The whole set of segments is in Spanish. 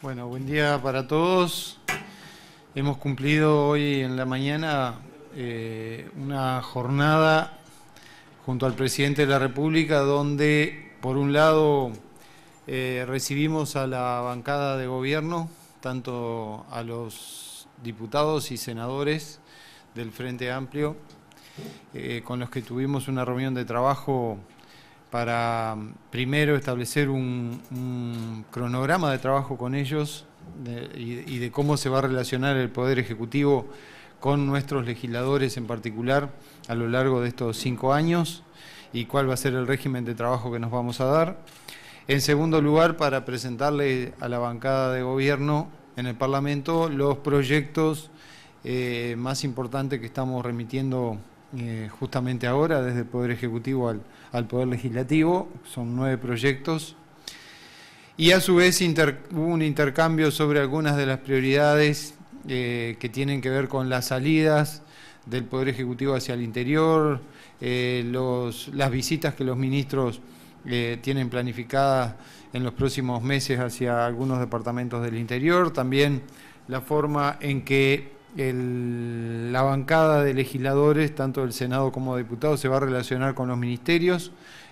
Bueno, buen día para todos. Hemos cumplido hoy en la mañana una jornada junto al presidente de la República donde, por un lado, recibimos a la bancada de gobierno, tanto a los diputados y senadores del Frente Amplio, con los que tuvimos una reunión de trabajo para primero establecer un cronograma de trabajo con ellos y de cómo se va a relacionar el Poder Ejecutivo con nuestros legisladores en particular a lo largo de estos 5 años y cuál va a ser el régimen de trabajo que nos vamos a dar. En segundo lugar, para presentarle a la bancada de gobierno en el Parlamento los proyectos más importantes que estamos remitiendo justamente ahora desde el Poder Ejecutivo al Poder Legislativo. Son 9 proyectos y a su vez hubo un intercambio sobre algunas de las prioridades que tienen que ver con las salidas del Poder Ejecutivo hacia el interior, las visitas que los ministros tienen planificadas en los próximos meses hacia algunos departamentos del interior, también la forma en que la bancada de legisladores, tanto del Senado como de diputados, se va a relacionar con los ministerios.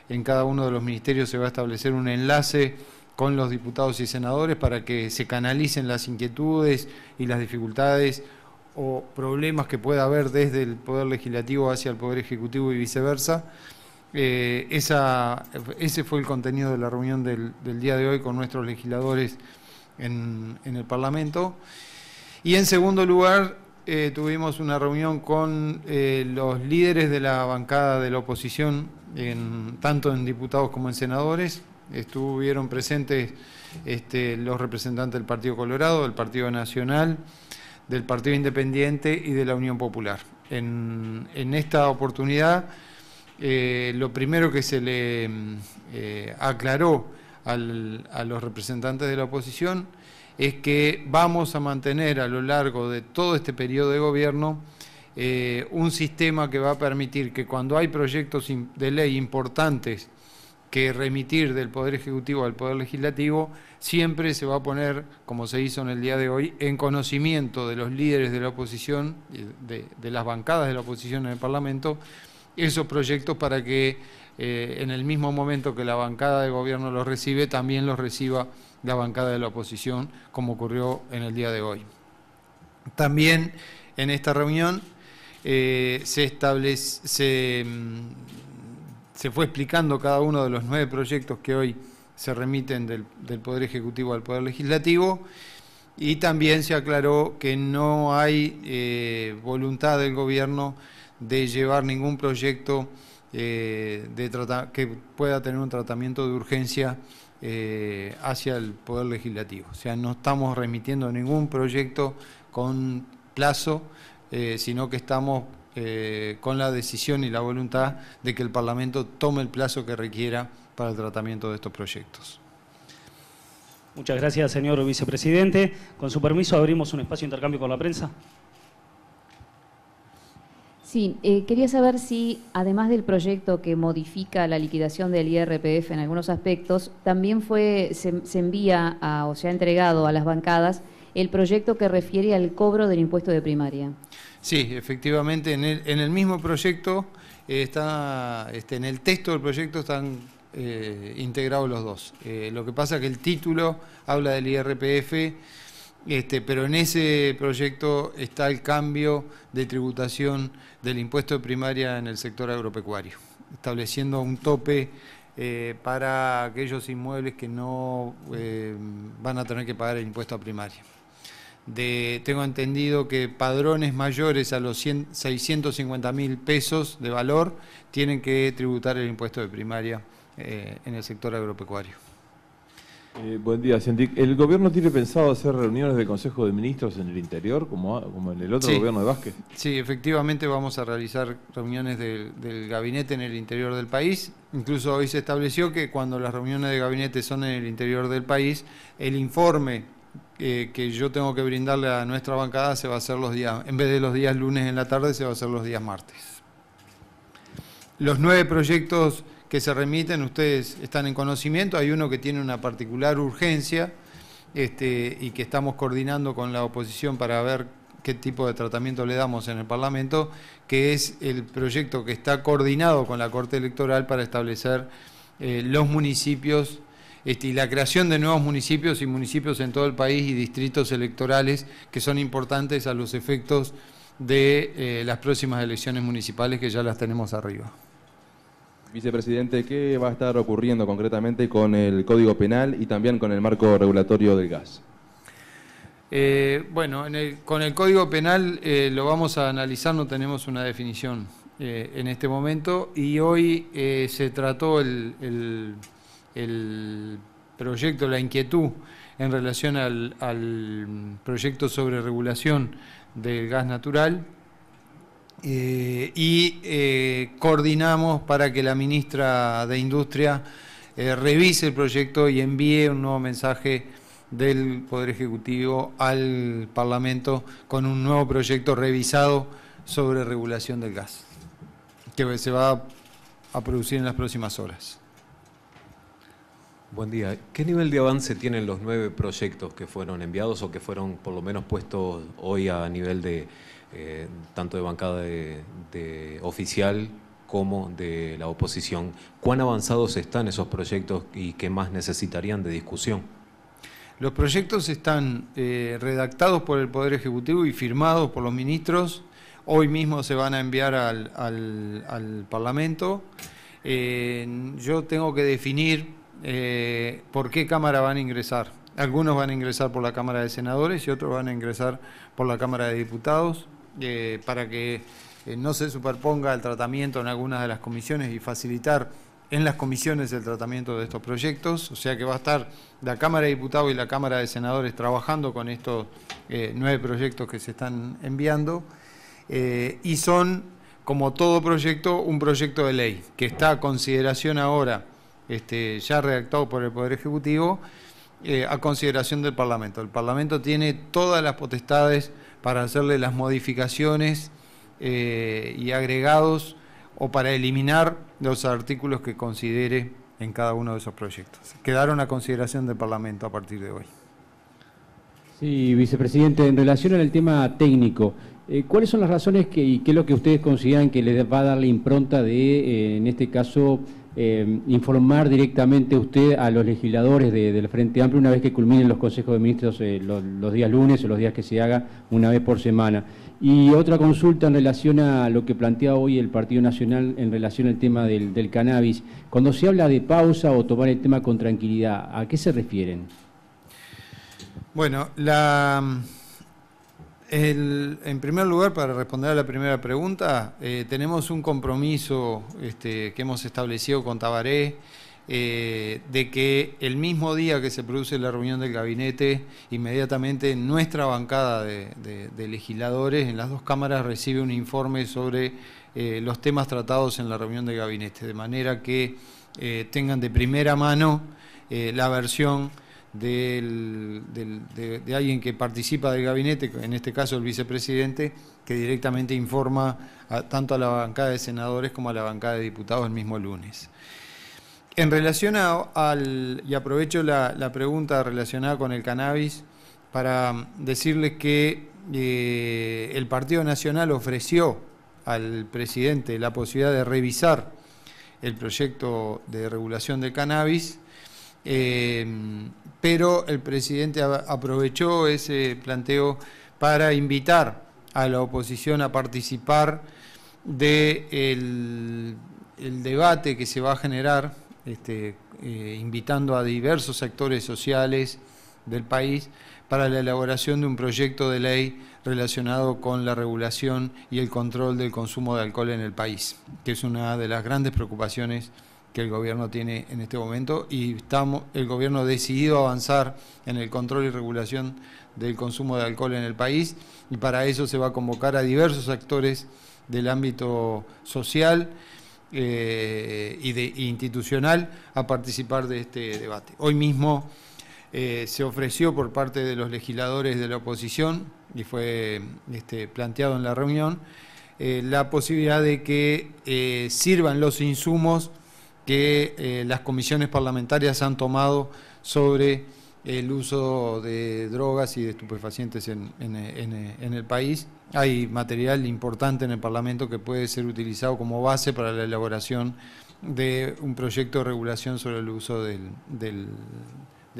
En cada uno de los ministerios se va a establecer un enlace con los diputados y senadores para que se canalicen las inquietudes y las dificultades o problemas que pueda haber desde el Poder Legislativo hacia el Poder Ejecutivo y viceversa. Ese fue el contenido de la reunión del día de hoy con nuestros legisladores en el Parlamento. Y en segundo lugar, tuvimos una reunión con los líderes de la bancada de la oposición, tanto en diputados como en senadores. Estuvieron presentes los representantes del Partido Colorado, del Partido Nacional, del Partido Independiente y de la Unión Popular. En esta oportunidad, lo primero que se le aclaró a los representantes de la oposición es que vamos a mantener a lo largo de todo este periodo de gobierno un sistema que va a permitir que cuando hay proyectos de ley importantes que remitir del Poder Ejecutivo al Poder Legislativo, siempre se va a poner, como se hizo en el día de hoy, en conocimiento de los líderes de la oposición, de las bancadas de la oposición en el Parlamento, esos proyectos para que en el mismo momento que la bancada de gobierno los recibe, también los reciba la bancada de la oposición, como ocurrió en el día de hoy. También en esta reunión se fue explicando cada uno de los 9 proyectos que hoy se remiten del Poder Ejecutivo al Poder Legislativo, y también se aclaró que no hay voluntad del Gobierno de llevar ningún proyecto que pueda tener un tratamiento de urgencia hacia el Poder Legislativo. O sea, no estamos remitiendo ningún proyecto con plazo, sino que estamos con la decisión y la voluntad de que el Parlamento tome el plazo que requiera para el tratamiento de estos proyectos. Muchas gracias, señor vicepresidente. Con su permiso, abrimos un espacio de intercambio con la prensa. Sí, quería saber si, además del proyecto que modifica la liquidación del IRPF en algunos aspectos, también se envía o se ha entregado a las bancadas el proyecto que refiere al cobro del impuesto de primaria. Sí, efectivamente, en el mismo proyecto, en el texto del proyecto están integrados los dos. Lo que pasa es que el título habla del IRPF, pero en ese proyecto está el cambio de tributación del impuesto de primaria en el sector agropecuario, estableciendo un tope para aquellos inmuebles que no van a tener que pagar el impuesto a primaria. Tengo entendido que padrones mayores a los 650.000 pesos de valor tienen que tributar el impuesto de primaria en el sector agropecuario. Buen día, Cientic. ¿El gobierno tiene pensado hacer reuniones del Consejo de Ministros en el interior, como en el otro gobierno de Vázquez? Sí, efectivamente vamos a realizar reuniones del gabinete en el interior del país. Incluso hoy se estableció que cuando las reuniones de gabinete son en el interior del país, el informe que yo tengo que brindarle a nuestra bancada se va a hacer los días, en vez de los días lunes en la tarde, se va a hacer los días martes. Los 9 proyectos que se remiten, ustedes están en conocimiento, hay uno que tiene una particular urgencia, y que estamos coordinando con la oposición para ver qué tipo de tratamiento le damos en el Parlamento, que es el proyecto que está coordinado con la Corte Electoral para establecer los municipios y la creación de nuevos municipios y municipios en todo el país y distritos electorales que son importantes a los efectos de las próximas elecciones municipales que ya las tenemos arriba. Vicepresidente, ¿qué va a estar ocurriendo concretamente con el Código Penal y también con el marco regulatorio del gas? Bueno, con el Código Penal lo vamos a analizar, no tenemos una definición en este momento, y hoy se trató el proyecto, la inquietud en relación al proyecto sobre regulación del gas natural, coordinamos para que la ministra de Industria revise el proyecto y envíe un nuevo mensaje del Poder Ejecutivo al Parlamento con un nuevo proyecto revisado sobre regulación del gas, que se va a producir en las próximas horas. Buen día. ¿Qué nivel de avance tienen los 9 proyectos que fueron enviados o que fueron por lo menos puestos hoy a nivel de tanto de bancada de oficial como de la oposición? ¿Cuán avanzados están esos proyectos y qué más necesitarían de discusión? Los proyectos están redactados por el Poder Ejecutivo y firmados por los ministros. Hoy mismo se van a enviar al Parlamento. Yo tengo que definir por qué Cámara van a ingresar. Algunos van a ingresar por la Cámara de Senadores y otros van a ingresar por la Cámara de Diputados, para que no se superponga el tratamiento en algunas de las comisiones y facilitar en las comisiones el tratamiento de estos proyectos. O sea que va a estar la Cámara de Diputados y la Cámara de Senadores trabajando con estos 9 proyectos que se están enviando, y son, como todo proyecto, un proyecto de ley que está a consideración ahora, ya redactado por el Poder Ejecutivo, a consideración del Parlamento. El Parlamento tiene todas las potestades para hacerle las modificaciones y agregados o para eliminar los artículos que considere en cada uno de esos proyectos. Quedaron a consideración del Parlamento a partir de hoy. Sí, vicepresidente, en relación al tema técnico, ¿cuáles son las razones y qué es lo que ustedes consideran que les va a dar la impronta de, en este caso, informar directamente usted a los legisladores del Frente Amplio una vez que culminen los consejos de ministros los días lunes o los días que se haga una vez por semana? Y otra consulta en relación a lo que plantea hoy el Partido Nacional en relación al tema del cannabis. Cuando se habla de pausa o tomar el tema con tranquilidad, ¿a qué se refieren? Bueno, en primer lugar, para responder a la primera pregunta, tenemos un compromiso que hemos establecido con Tabaré, de que el mismo día que se produce la reunión del gabinete, inmediatamente nuestra bancada de legisladores en las 2 cámaras recibe un informe sobre los temas tratados en la reunión del gabinete, de manera que tengan de primera mano la versión de alguien que participa del gabinete, en este caso el vicepresidente, que directamente informa tanto a la bancada de senadores como a la bancada de diputados el mismo lunes. En relación y aprovecho la pregunta relacionada con el cannabis para decirles que el Partido Nacional ofreció al presidente la posibilidad de revisar el proyecto de regulación del cannabis, pero el presidente aprovechó ese planteo para invitar a la oposición a participar del debate que se va a generar, invitando a diversos sectores sociales del país para la elaboración de un proyecto de ley relacionado con la regulación y el control del consumo de alcohol en el país, que es una de las grandes preocupaciones que el gobierno tiene en este momento, y el gobierno ha decidido avanzar en el control y regulación del consumo de alcohol en el país, y para eso se va a convocar a diversos actores del ámbito social y institucional a participar de este debate. Hoy mismo se ofreció por parte de los legisladores de la oposición, y fue planteado en la reunión, la posibilidad de que sirvan los insumos que las comisiones parlamentarias han tomado sobre el uso de drogas y de estupefacientes en el país. Hay material importante en el Parlamento que puede ser utilizado como base para la elaboración de un proyecto de regulación sobre el uso de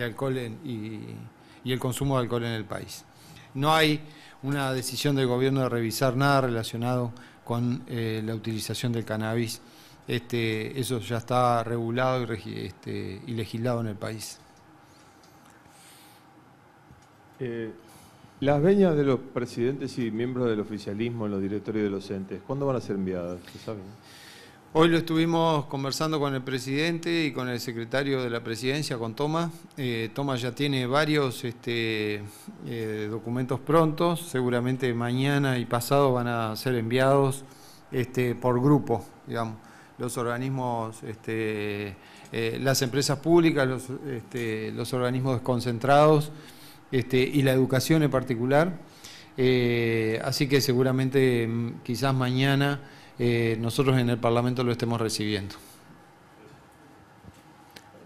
alcohol y el consumo de alcohol en el país. No hay una decisión del gobierno de revisar nada relacionado con la utilización del cannabis. Eso ya está regulado y legislado en el país. Las veñas de los presidentes y miembros del oficialismo en los directorios de los entes, ¿cuándo van a ser enviadas? ¿Se sabe? Hoy lo estuvimos conversando con el presidente y con el secretario de la presidencia, con Tomás. Tomás ya tiene varios documentos prontos, seguramente mañana y pasado van a ser enviados por grupo, digamos, los organismos, las empresas públicas, los organismos desconcentrados y la educación en particular. Así que seguramente quizás mañana nosotros en el Parlamento lo estemos recibiendo.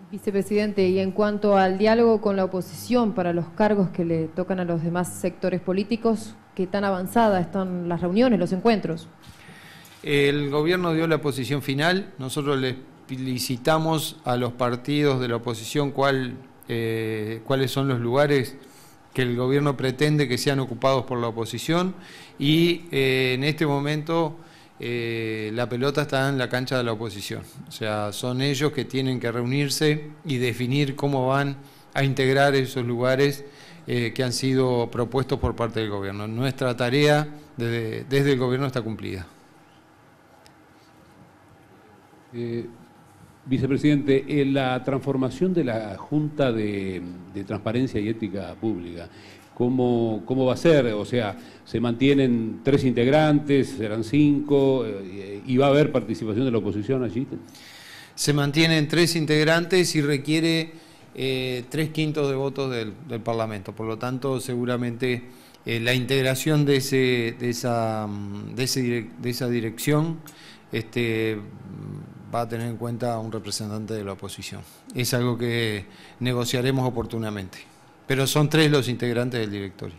Vicepresidente, y en cuanto al diálogo con la oposición para los cargos que le tocan a los demás sectores políticos, ¿qué tan avanzadas están las reuniones, los encuentros? El gobierno dio la posición final, nosotros les licitamos a los partidos de la oposición cuáles son los lugares que el gobierno pretende que sean ocupados por la oposición y en este momento la pelota está en la cancha de la oposición. O sea, son ellos que tienen que reunirse y definir cómo van a integrar esos lugares que han sido propuestos por parte del gobierno. Nuestra tarea desde el gobierno está cumplida. Vicepresidente, en la transformación de la Junta de Transparencia y Ética Pública, ¿cómo va a ser? O sea, ¿se mantienen 3 integrantes, serán 5, y va a haber participación de la oposición allí? Se mantienen 3 integrantes y requiere 3/5 de votos del Parlamento. Por lo tanto, seguramente la integración de esa dirección va a tener en cuenta a un representante de la oposición. Es algo que negociaremos oportunamente. Pero son 3 los integrantes del directorio.